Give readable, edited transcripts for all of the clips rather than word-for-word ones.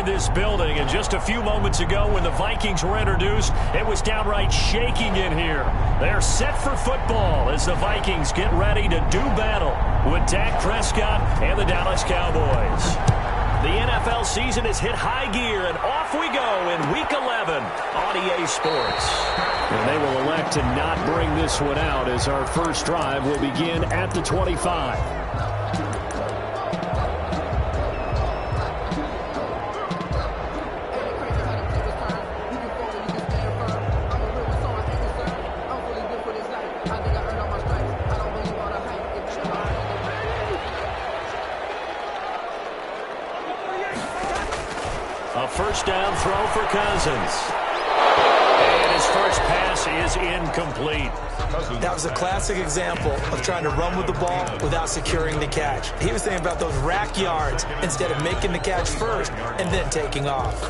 inside this building. And just a few moments ago when the Vikings were introduced, it was downright shaking in here. They're set for football as the Vikings get ready to do battle with Dak Prescott and the Dallas Cowboys. The NFL season has hit high gear, and off we go in Week 11 on EA Sports. And they will elect to not bring this one out as our first drive will begin at the 25. A first down throw for Cousins. And his first pass is incomplete. That was a classic example of trying to run with the ball without securing the catch. He was thinking about those rack yards instead of making the catch first and then taking off.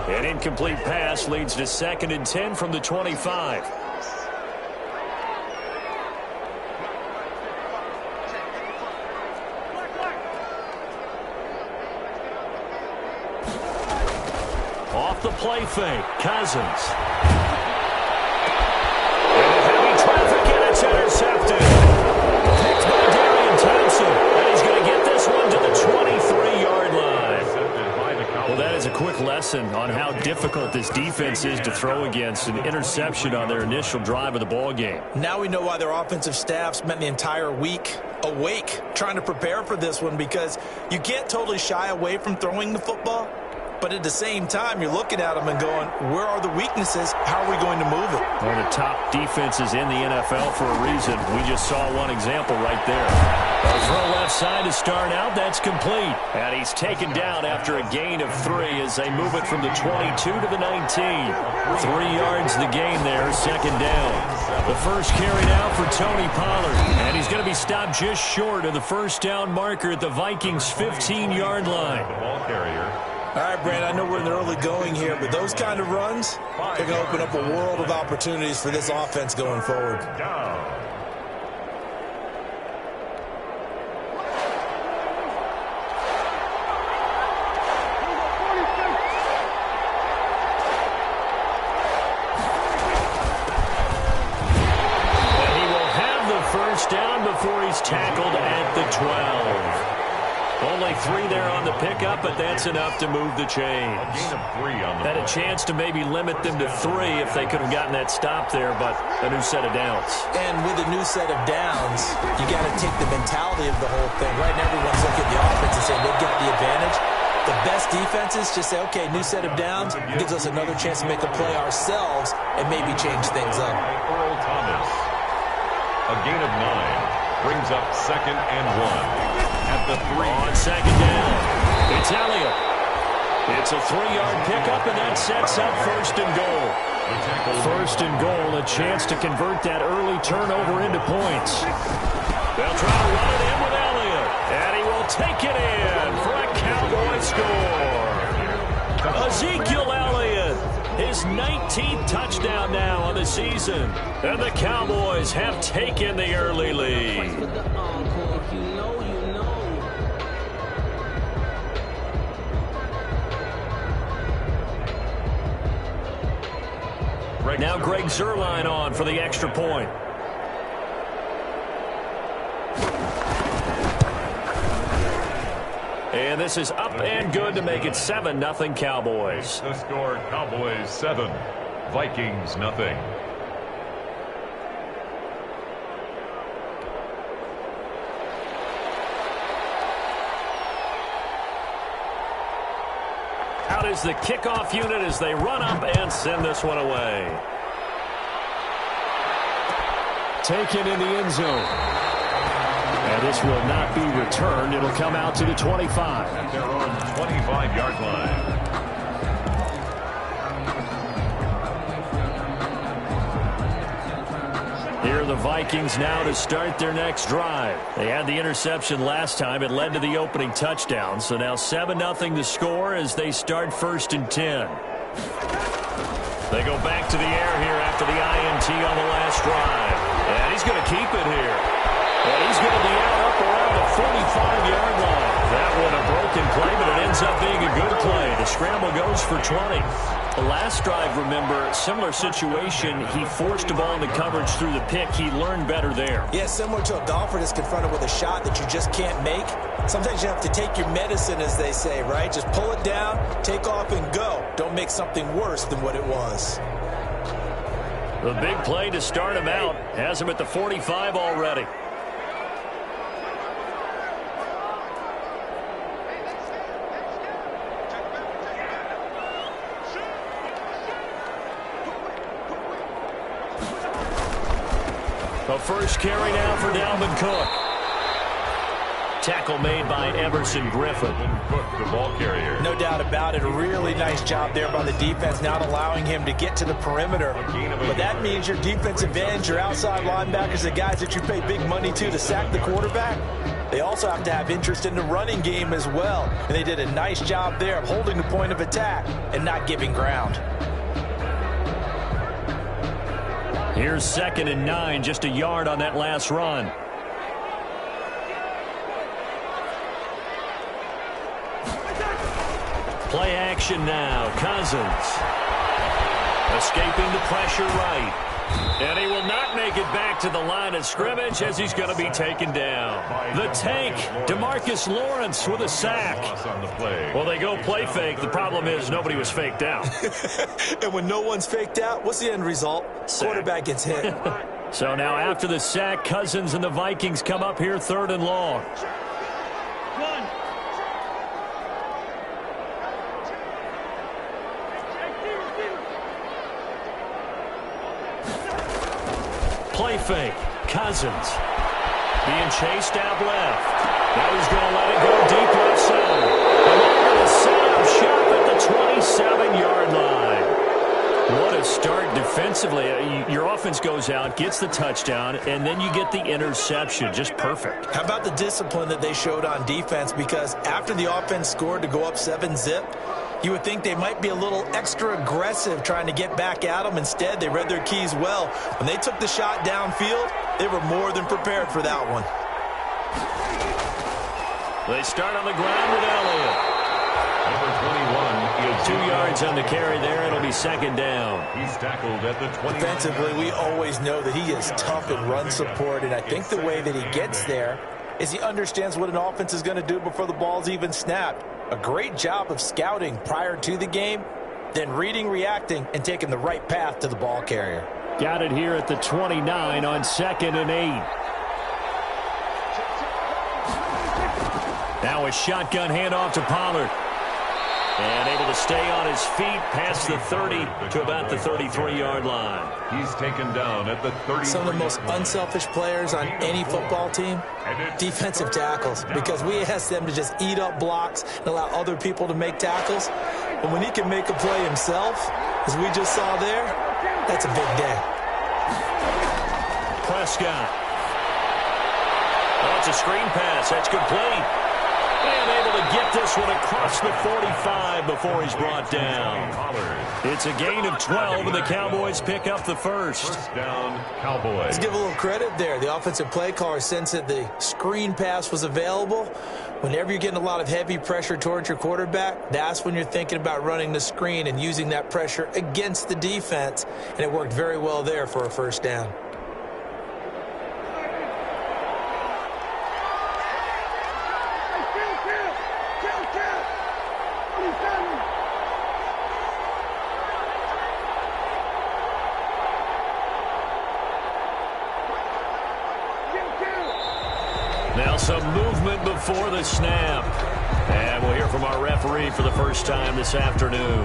An incomplete pass leads to 2nd and 10 from the 25. Off the play fake, Cousins. And heavy traffic, and it's intercepted. Picked by Darian Thompson. And he's going to get this one to the 23-yard line. Well, that is a quick lesson on how difficult this defense is to throw against. An interception on their initial drive of the ball game. Now we know why their offensive staff spent the entire week awake trying to prepare for this one, because you can't totally shy away from throwing the football. But at the same time, you're looking at them and going, where are the weaknesses? How are we going to move it? One of the top defenses in the NFL for a reason. We just saw one example right there. A throw left side to start out. That's complete. And he's taken down after a gain of 3 as they move it from the 22 to the 19. 3 yards the gain there, 2nd down. The first carry now for Tony Pollard. And he's going to be stopped just short of the first down marker at the Vikings' 15-yard line. Ball carrier. All right, Brad, I know we're in the early going here, but those kind of runs, they're going to open up a world of opportunities for this offense going forward. And he will have the first down before he's tackled at the 12. Only 3 there on the pickup, but that's enough to move the chains. Had a chance to maybe limit them to 3 if they could have gotten that stop there, but a new set of downs. And with a new set of downs, you got to take the mentality of the whole thing. Right now, everyone's looking at the offense and saying they've got the advantage. The best defenses just say, okay, new set of downs gives us another chance to make a play ourselves and maybe change things up. Earl Thomas. A gain of 9 brings up 2nd and 1. At the 3. On 2nd down, it's Elliott. It's a 3-yard pickup, and that sets up 1st and goal. 1st and goal, a chance to convert that early turnover into points. They'll try to run it in with Elliott, and he will take it in for a Cowboy score. Ezekiel Elliott, his 19th touchdown now on the season, and the Cowboys have taken the early lead. Now Greg Zuerlein on for the extra point. And this is up and good to make it 7-0 Cowboys. The score, Cowboys 7, Vikings nothing. Out is the kickoff unit as they run up and send this one away. Taken in the end zone. And this will not be returned. It'll come out to the 25. At their own 25-yard line. Here are the Vikings now to start their next drive. They had the interception last time. It led to the opening touchdown. So now 7-0 to score as they start 1st and 10. They go back to the air here after the INT on the last drive. going to keep it here. And he's going to be out up around the 45-yard line. That one a broken play, but it ends up being a good play. The scramble goes for 20. The last drive, remember, similar situation. He forced a ball into coverage through the pick. He learned better there. Yeah, similar to a golfer that's confronted with a shot that you just can't make. Sometimes you have to take your medicine, as they say, right? Just pull it down, take off, and go. Don't make something worse than what it was. The big play to start him out has him at the 45 already. The first carry now for Dalvin Cook. Tackle made by Everson Griffin. Cook, the ball carrier. No doubt about it. A really nice job there by the defense, not allowing him to get to the perimeter. But that means your defensive ends, your outside linebackers, the guys that you pay big money to sack the quarterback, they also have to have interest in the running game as well. And they did a nice job there of holding the point of attack and not giving ground. Here's 2nd and 9, just a yard on that last run. Play action now. Cousins. Escaping the pressure right. And he will not make it back to the line of scrimmage as he's going to be taken down. The tank, DeMarcus Lawrence with a sack. Well, they go play fake. The problem is nobody was faked out. And when no one's faked out, what's the end result? Sack. Quarterback gets hit. So now after the sack, Cousins and the Vikings come up here 3rd and long. Play fake. Cousins being chased out left. Now he's going to let it go deep left side. And they're going to set up shop at the 27-yard line. What a start defensively. Your offense goes out, gets the touchdown, and then you get the interception. Just perfect. How about the discipline that they showed on defense? Because after the offense scored to go up 7-zip, you would think they might be a little extra aggressive trying to get back at them. Instead, they read their keys well. When they took the shot downfield, they were more than prepared for that one. They start on the ground with Elliott. Number 21 is 2 yards on the carry there. It'll be 2nd down. He's tackled at the 20. Defensively, we always know that he is tough in run support, and I think the way that he gets there is he understands what an offense is going to do before the ball's even snapped. A great job of scouting prior to the game, then reading, reacting, and taking the right path to the ball carrier. Got it here at the 29 on 2nd and 8. Now a shotgun handoff to Pollard. And able to stay on his feet past the 30 to about the 33-yard line. He's taken down at the 30. Some of the most unselfish players on any football team, defensive tackles, because we ask them to just eat up blocks and allow other people to make tackles. But when he can make a play himself, as we just saw there, that's a big day. Prescott. Oh, it's a screen pass. That's complete. And able to get this one across the 45 before he's brought down. It's a gain of 12, and the Cowboys pick up the first. First down, Cowboys. Let's give a little credit there. The offensive play caller sensed that the screen pass was available. Whenever you're getting a lot of heavy pressure towards your quarterback, that's when you're thinking about running the screen and using that pressure against the defense. And it worked very well there for a first down. Now some movement before the snap. And we'll hear from our referee for the first time this afternoon.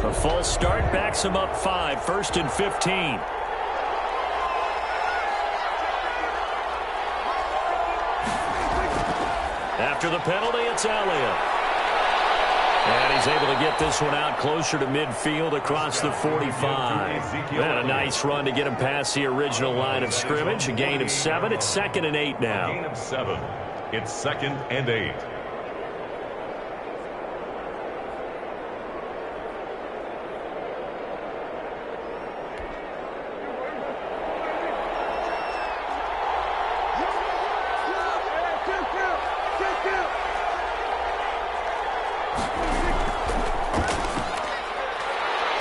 A false start backs him up 5, 1st and 15. After the penalty, it's Elliott. And he's able to get this one out closer to midfield across the 45. And a nice run to get him past the original line of scrimmage. A gain of 7. It's 2nd and 8 now. Gain of 7. It's 2nd and 8.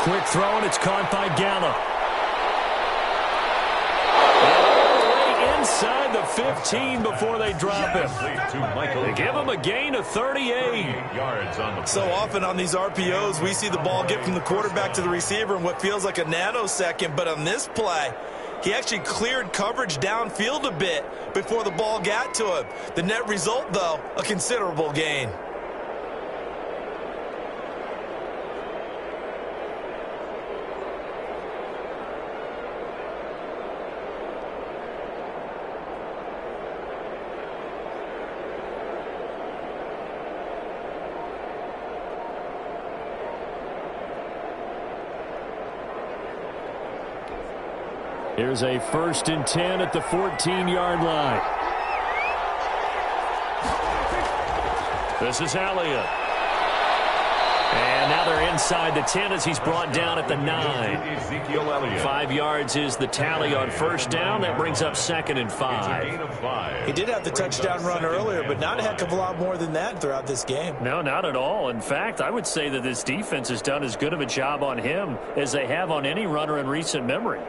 quick throw, and it's caught by Gallup. Inside the 15 before they drop him. They give him a gain of 38. So often on these RPOs, we see the ball get from the quarterback to the receiver in what feels like a nanosecond. But on this play, he actually cleared coverage downfield a bit before the ball got to him. The net result, though, a considerable gain. Here's a 1st and 10 at the 14-yard line. This is Elliott. And now they're inside the 10 as he's brought down at the 9. 5 yards is the tally on 1st down. That brings up 2nd and 5. He did have the touchdown run earlier, but not a heck of a lot more than that throughout this game. No, not at all. In fact, I would say that this defense has done as good of a job on him as they have on any runner in recent memory.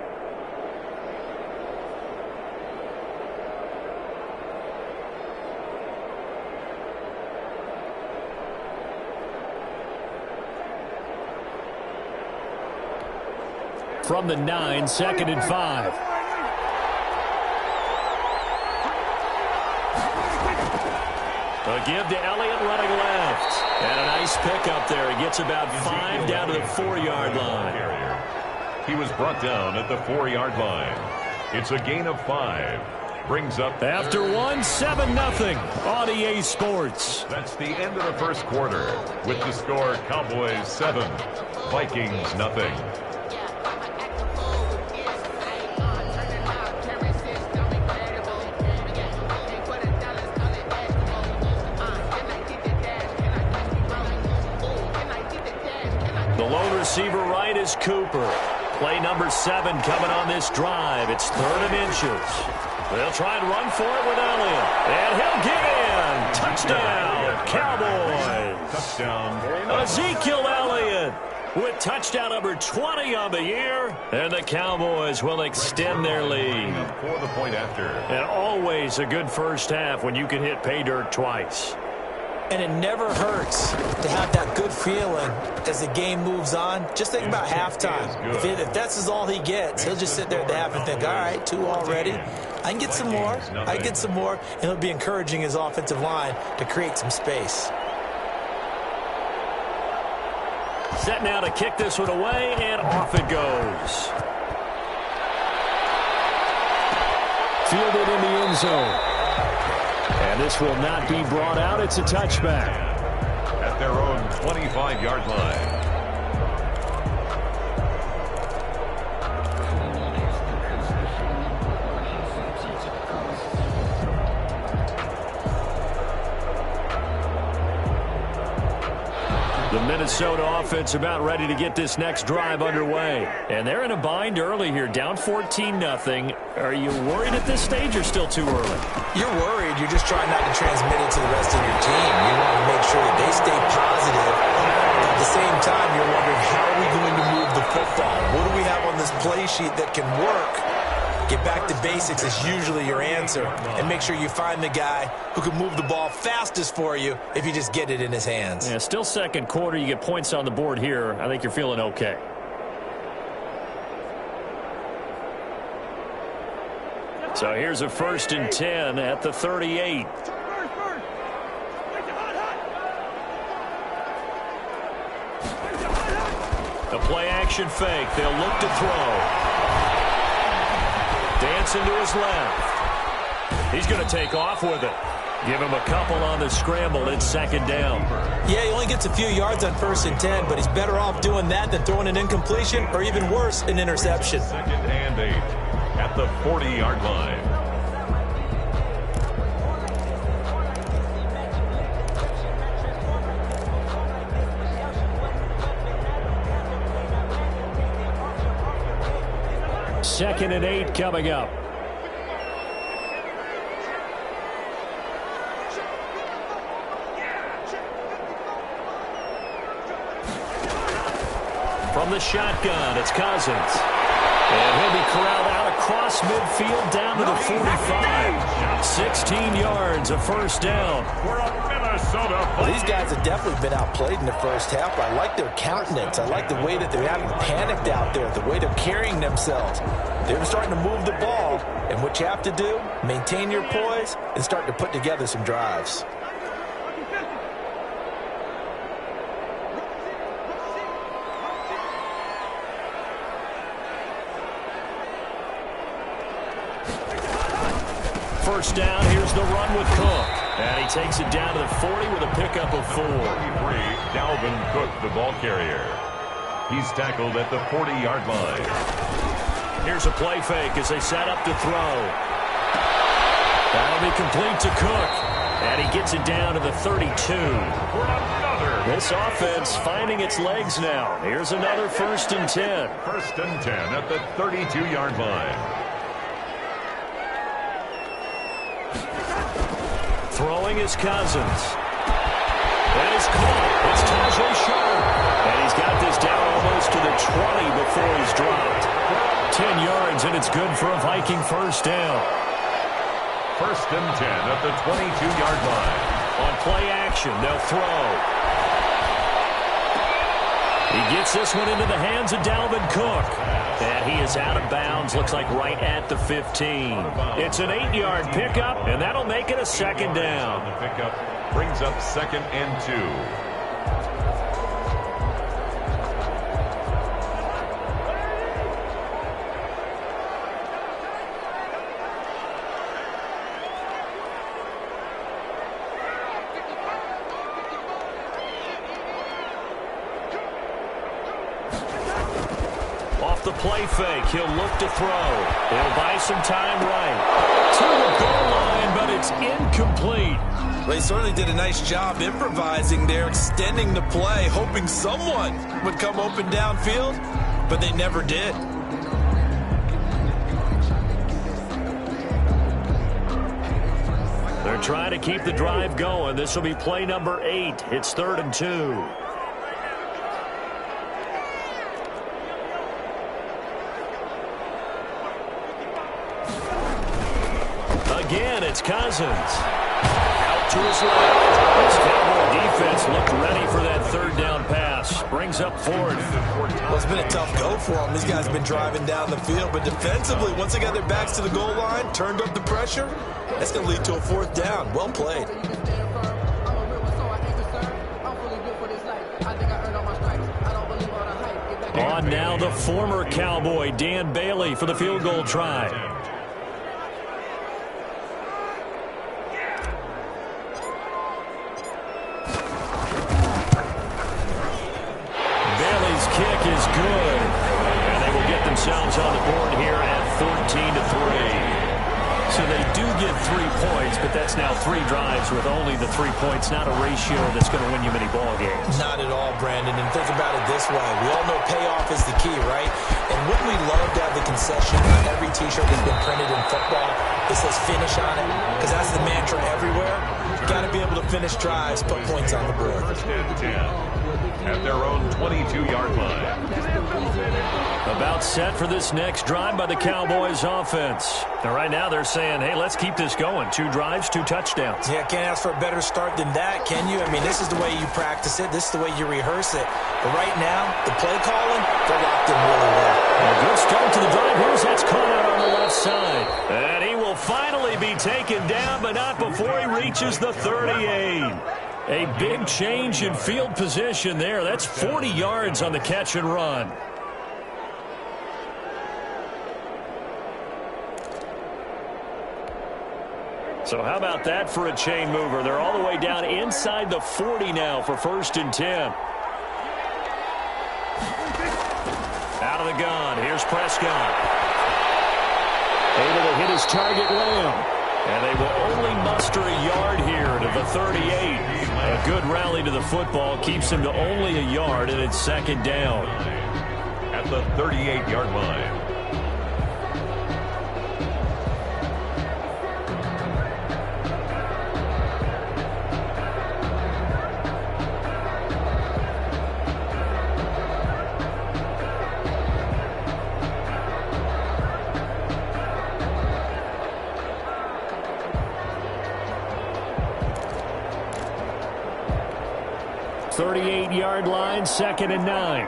From the 9, 2nd and 5. A give to Elliott running left. And a nice pickup there. He gets about 5 down to the 4-yard line. He was brought down at the 4-yard line. It's a gain of 5. Brings up after 1, 7-0 on EA Sports. That's the end of the first quarter with the score Cowboys 7, Vikings nothing. Receiver right is Cooper. Play number 7 coming on this drive. It's 3rd and inches. They'll try and run for it with Elliott. And he'll get in. Touchdown, Cowboys. Touchdown. Ezekiel Elliott with touchdown number 20 on the year. And the Cowboys will extend their lead. For the point after. And always a good first half when you can hit pay dirt twice. And it never hurts to have that good feeling as the game moves on. Just think about halftime. If that's all he gets, he'll just sit there at the half and think, all right, 2 already. I can get some more. I can get some more. And he'll be encouraging his offensive line to create some space. Set now to kick this one away, and off it goes. Fielded in the end zone. And this will not be brought out. It's a touchback. At their own 25-yard line. The Minnesota offense about ready to get this next drive underway. And they're in a bind early here, down 14-0. Are you worried at this stage or still too early? You're worried. You're just trying not to transmit it to the rest of your team. You want to make sure that they stay positive. At the same time, you're wondering, how are we going to move the football? What do we have on this play sheet that can work? Get back to basics is usually your answer. And make sure you find the guy who can move the ball fastest for you if you just get it in his hands. Yeah, still second quarter. You get points on the board here. I think you're feeling okay. So here's a 1st and 10 at the 38. The play action fake. They'll look to throw. Dancing to his left. He's going to take off with it. Give him a couple on the scramble. It's 2nd down. Yeah, he only gets a few yards on 1st and 10, but he's better off doing that than throwing an incompletion or even worse, an interception. 2nd and 8 at the 40-yard line. Second and 8 coming up. From From the shotgun, it's Cousins. And he'll be corralled out across midfield down to the 45. 16 yards, a first down. Well, these guys have definitely been outplayed in the first half. I like their countenance. I like the way that they're having panicked out there, the way they're carrying themselves. They're starting to move the ball, and what you have to do, maintain your poise and start to put together some drives. First down, here's the run with Cook. And he takes it down to the 40 with a pickup of 4. 43, Dalvin Cook, the ball carrier. He's tackled at the 40-yard line. Here's a play fake as they set up to throw. That'll be complete to Cook. And he gets it down to the 32. This offense finding its legs now. Here's another 1st and 10. 1st and 10 at the 32-yard line. Throwing is Cousins. That is caught. It's Tajay Sharp. And he's got this down almost to the 20 before he's dropped. 10 yards, and it's good for a Viking first down. 1st and 10 at the 22-yard line. On play action, they'll throw. He gets this one into the hands of Dalvin Cook. And he is out of bounds, looks like right at the 15. It's an 8-yard pickup, and that'll make it a 2nd down. The pickup brings up 2nd and 2. The play fake. He'll look to throw. He'll buy some time right. To the goal line, but it's incomplete. They certainly did a nice job improvising there, extending the play, hoping someone would come open downfield, but they never did. They're trying to keep the drive going. This will be play number 8. It's 3rd and 2. Again, it's Cousins. Out to his left. This Cowboy defense looked ready for that 3rd down pass. Brings up 4th. Well, it's been a tough go for them. These guys have been driving down the field, but defensively, once they got their backs to the goal line, turned up the pressure, that's going to lead to a 4th down. Well played. On now, the former Cowboy, Dan Bailey, for the field goal try. Is good, and they will get themselves on the board here at 14-3. So they do get 3 points, but that's now 3 drives with only the 3 points, not a ratio that's going to win you many ball games. Not at all, Brandon, and think about it this way. We all know payoff is the key, right? And wouldn't we love to have the concession on every T-shirt that's been printed in football that says finish on it? Because that's the mantra everywhere. Got to be able to finish drives, put points on the board. 1st and 10. At their own 22-yard line. About set for this next drive by the Cowboys offense. And right now they're saying, hey, let's keep this going. 2 drives, 2 touchdowns. Yeah, can't ask for a better start than that, can you? I mean, this is the way you practice it. This is the way you rehearse it. But right now, the play calling, they're locked in really well. A good start to the drive. Here's that's caught out on the left side. And he will finally be taken down, but not before he reaches the 38. A big change in field position there. That's 40 yards on the catch and run. So how about that for a chain mover? They're all the way down inside the 40 now for 1st and 10. Out of the gun. Here's Prescott. Able to hit his target, Lamb. And they will only muster a yard here to the 38. A good rally to the football keeps him to only a yard, and it's 2nd down. At the 38-yard line. 38-yard line, 2nd and 9.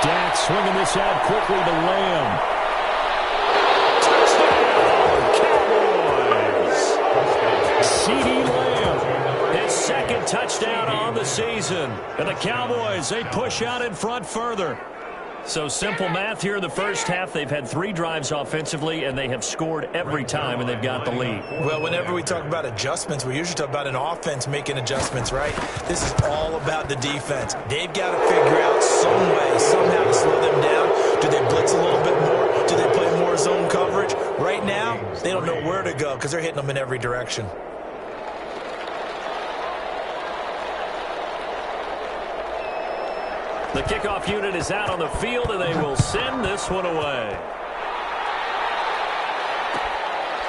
Dak swinging this out quickly to Lamb. Touchdown, Cowboys! CeeDee Lamb, his 2nd touchdown on the season. And the Cowboys, they push out in front further. So simple math here in the first half. They've had 3 drives offensively, and they have scored every time, and they've got the lead. Well, whenever we talk about adjustments, we usually talk about an offense making adjustments, right? This is all about the defense. They've got to figure out some way, somehow to slow them down. Do they blitz a little bit more? Do they play more zone coverage? Right now, they don't know where to go because they're hitting them in every direction. The kickoff unit is out on the field, and they will send this one away.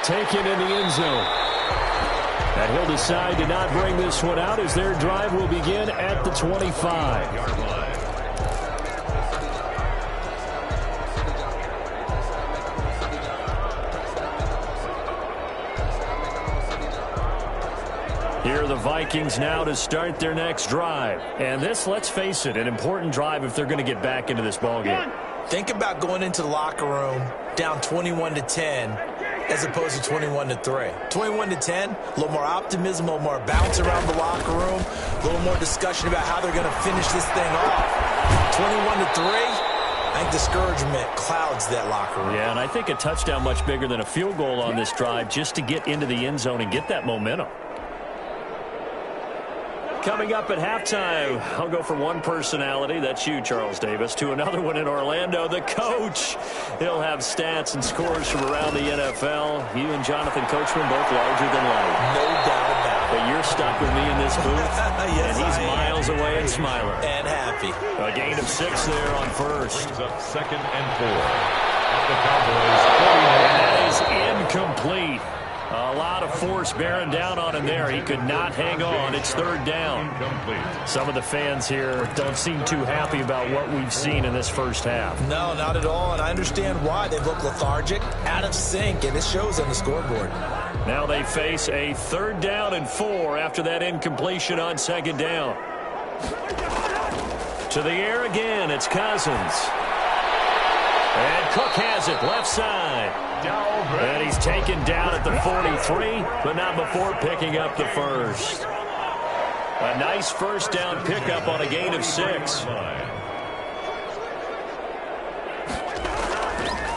Taken in the end zone. And he'll decide to not bring this one out as their drive will begin at the 25-yard line. Here are the Vikings now to start their next drive. And this, let's face it, an important drive if they're going to get back into this ballgame. Think about going into the locker room down 21-10 as opposed to 21-3. 21-10, a little more optimism, a little more bounce around the locker room, a little more discussion about how they're going to finish this thing off. 21-3, I think discouragement clouds that locker room. Yeah, and I think a touchdown much bigger than a field goal on this drive just to get into the end zone and get that momentum. Coming up at halftime, I'll go from one personality, that's you, Charles Davis, to another one in Orlando, the coach. He'll have stats and scores from around the NFL. You and Jonathan Coachman both larger than life. No doubt about it. But you're stuck with me in this booth, yes, and he's miles away and smiling. And happy. A gain of 6 there on first. Brings up 2nd and 4. At the Cowboys' 49. And that is incomplete. A lot of force bearing down on him there. He could not hang on. It's 3rd down. Some of the fans here don't seem too happy about what we've seen in this first half. No, not at all, and I understand why. They look lethargic, out of sync, and it shows on the scoreboard. Now they face a 3rd down and 4 after that incompletion on 2nd down. To the air again, it's Cousins. And Cook has it, left side. And he's taken down at the 43, but not before picking up the first. A nice first down pickup on a gain of 6.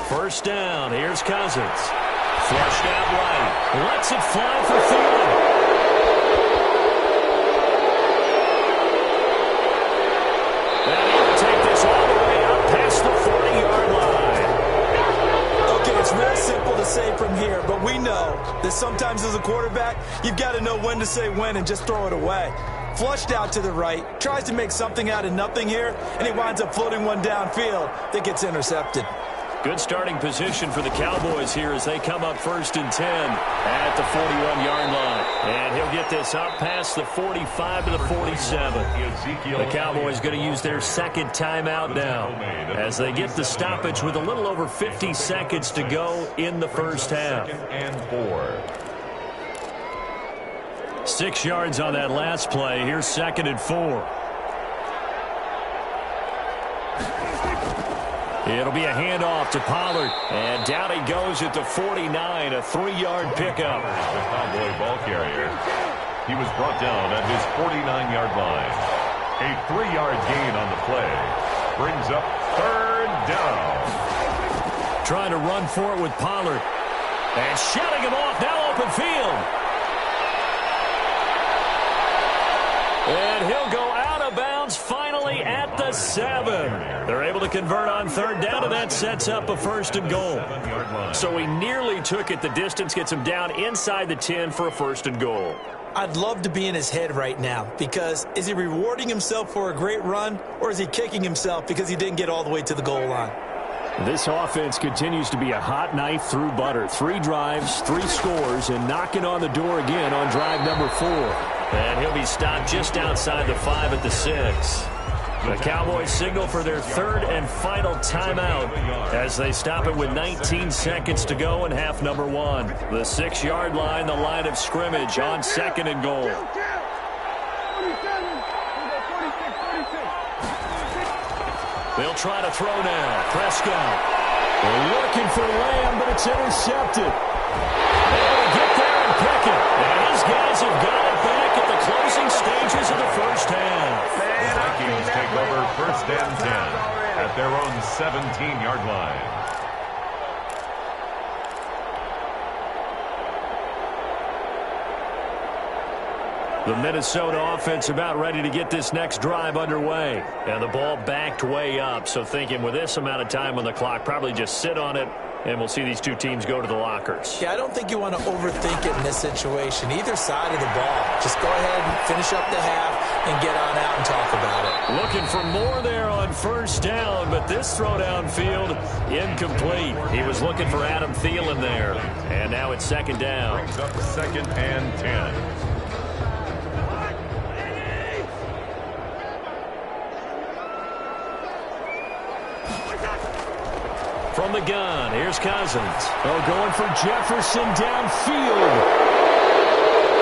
First down, here's Cousins. Flushed out right. Lets it fly for Thielen. And he'll take this all the way up past the 40-yard line. It's real simple to say from here, but we know that sometimes as a quarterback, you've got to know when to say when and just throw it away. Flushed out to the right, tries to make something out of nothing here, and he winds up floating one downfield that gets intercepted. Good starting position for the Cowboys here as they come up 1st and 10 at the 41-yard line. And he'll get this up past the 45 to the 47. The Cowboys going to use their 2nd timeout now as they get the stoppage with a little over 50 seconds to go in the first half. 2nd and 4. 6 yards on that last play. Here's 2nd and 4. It'll be a handoff to Pollard. And down he goes at the 49, a 3-yard pickup. The Cowboy ball carrier. He was brought down at his 49-yard line. A 3-yard gain on the play. Brings up 3rd down. Trying to run for it with Pollard. And shutting him off, now open field. And he'll go out of bounds finally at the 7. They're able to convert on 3rd down, and that sets up a 1st and goal. So he nearly took it the distance, gets him down inside the 10 for a 1st and goal. I'd love to be in his head right now because is he rewarding himself for a great run or is he kicking himself because he didn't get all the way to the goal line? This offense continues to be a hot knife through butter. 3 drives, 3 scores, and knocking on the door again on drive number 4. And he'll be stopped just outside the 5 at the 6. The Cowboys signal for their third and final timeout as they stop it with 19 seconds to go in half number one. The 6-yard line, the line of scrimmage on 2nd and goal. They'll try to throw now. Prescott. They're looking for Lamb, but it's intercepted. They'll get there and pick it. And these guys have got it back at the closing stages of the first half. The Vikings take over 1st and 10 at their own 17-yard line. The Minnesota offense about ready to get this next drive underway. And the ball backed way up, so thinking with this amount of time on the clock, probably just sit on it, and we'll see these two teams go to the lockers. Yeah, I don't think you want to overthink it in this situation. Either side of the ball. Just go ahead and finish up the half and get on out and talk about it. Looking for more there on first down, but this throw downfield incomplete. He was looking for Adam Thielen there, and now it's 2nd down. Brings up 2nd and 10. From the gun, here's Cousins. Oh, going for Jefferson downfield.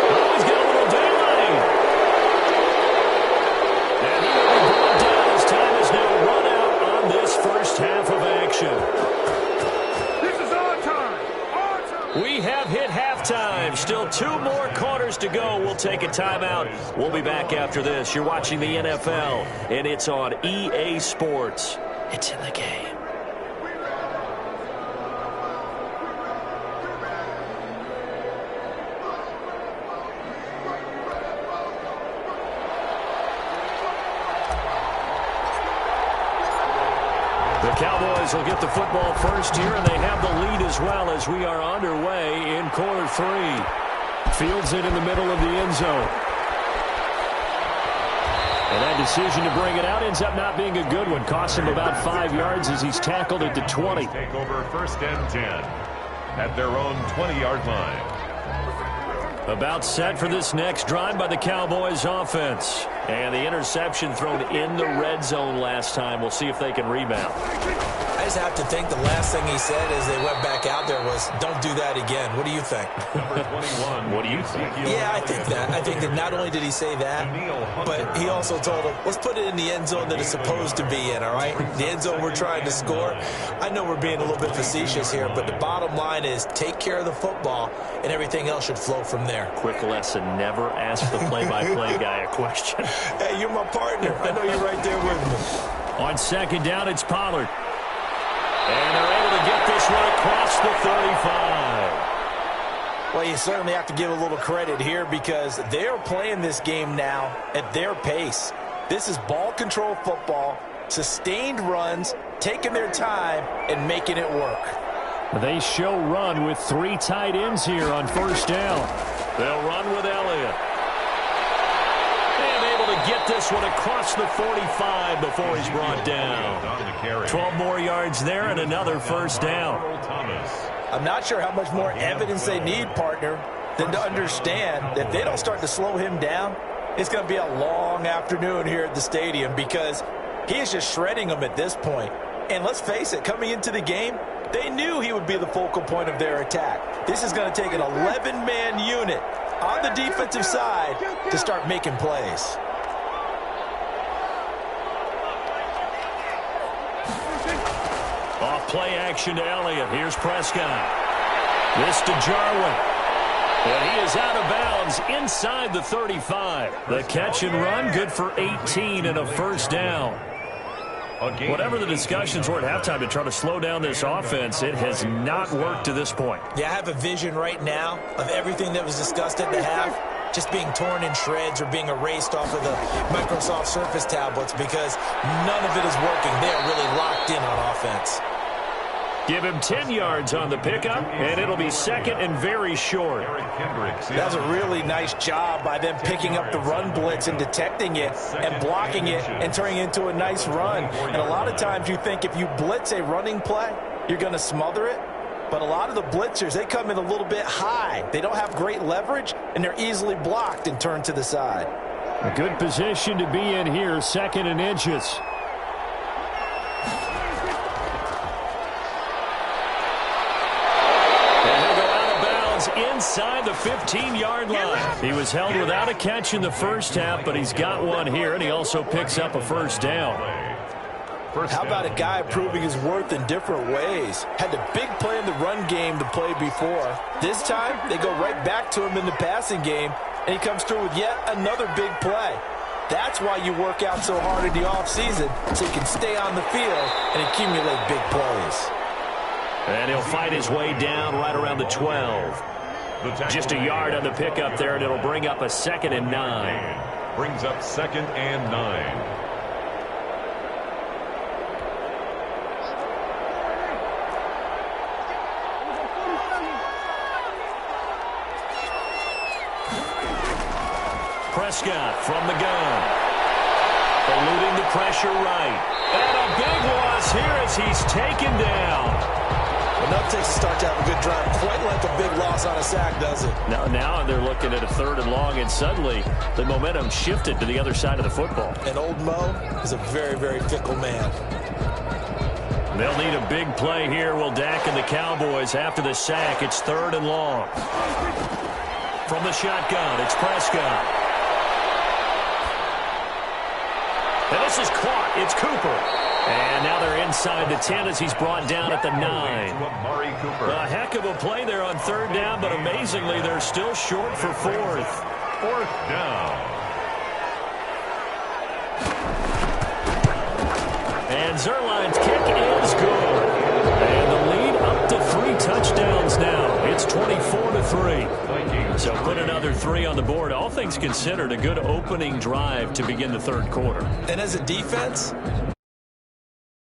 Oh, he's got a little daylight. And he will be brought down as time is now run out on this first half of action. This is our time. We have hit halftime. Still 2 more quarters to go. We'll take a timeout. We'll be back after this. You're watching the NFL, and it's on EA Sports. It's in the game. The Cowboys will get the football first here, and they have the lead as well as we are underway in quarter 3. Fields it in the middle of the end zone. And that decision to bring it out ends up not being a good one. Costs him about 5 yards as he's tackled at the 20. Take over 1st and 10 at their own 20-yard line. About set for this next drive by the Cowboys offense. And the interception thrown in the red zone last time. We'll see if they can rebound. I just have to think the last thing he said as they went back out there was, don't do that again. What do you think? Number 21. What do you think? Yeah, I think that. I think that not only did he say that, but he also told him, let's put it in the end zone that it's supposed to be in, all right? The end zone we're trying to score. I know we're being a little bit facetious here, but the bottom line is take care of the football, and everything else should flow from there. Quick lesson, never ask the play-by-play guy a question. Hey, you're my partner. I know you're right there with me. On 2nd down, it's Pollard. And they're able to get this one across the 35. Well, you certainly have to give a little credit here because they're playing this game now at their pace. This is ball control football, sustained runs, taking their time, and making it work. They show run with 3 tight ends here on first down. They'll run with Elliott. And able to get this one across the 45 before he's brought down. 12 more yards there and another first down. I'm not sure how much more evidence they need, partner, than to understand that if they don't start to slow him down, it's going to be a long afternoon here at the stadium because he is just shredding them at this point. And let's face it, coming into the game, they knew he would be the focal point of their attack. This is going to take an 11-man unit on the defensive side to start making plays. Off play action to Elliott. Here's Prescott. This to Jarwin. And he is out of bounds inside the 35. The catch and run, good for 18 and a first down. Whatever the discussions were at halftime to try to slow down this offense, it has not worked to this point. Yeah, I have a vision right now of everything that was discussed at the half just being torn in shreds or being erased off of the Microsoft Surface tablets because none of it is working. They are really locked in on offense. Give him 10 yards on the pickup, and it'll be 2nd and very short. That was a really nice job by them picking up the run blitz and detecting it and blocking it and turning it into a nice run. And a lot of times you think if you blitz a running play, you're going to smother it. But a lot of the blitzers, they come in a little bit high. They don't have great leverage, and they're easily blocked and turned to the side. A good position to be in here, 2nd and inches. Inside the 15-yard line. He was held without a catch in the first half, but he's got one here, and he also picks up a first down. How about a guy proving his worth in different ways? Had a big play in the run game to play before. This time, they go right back to him in the passing game, and he comes through with yet another big play. That's why you work out so hard in the offseason, so you can stay on the field and accumulate big plays. And he'll fight his way down right around the 12. Just a yard on the pickup there, and it'll bring up a 2nd and 9. Brings up 2nd and 9. Prescott from the gun. Eluding the pressure right. And a big loss here as he's taken down. Enough takes to start to have a good drive. Quite like a big loss on a sack, does it? Now they're looking at a 3rd and long, and suddenly the momentum shifted to the other side of the football. And old Mo is a very, very fickle man. They'll need a big play here, will Dak and the Cowboys after the sack. It's 3rd and long. From the shotgun, it's Prescott. And this is caught. It's Cooper. And now they're inside the 10 as he's brought down at the 9. A heck of a play there on 3rd down, but amazingly, they're still short for 4th. 4th down. And Zerline's kick is good. And the lead up to 3 touchdowns now. It's 24-3. So put another 3 on the board. All things considered, a good opening drive to begin the 3rd quarter. And as a defense,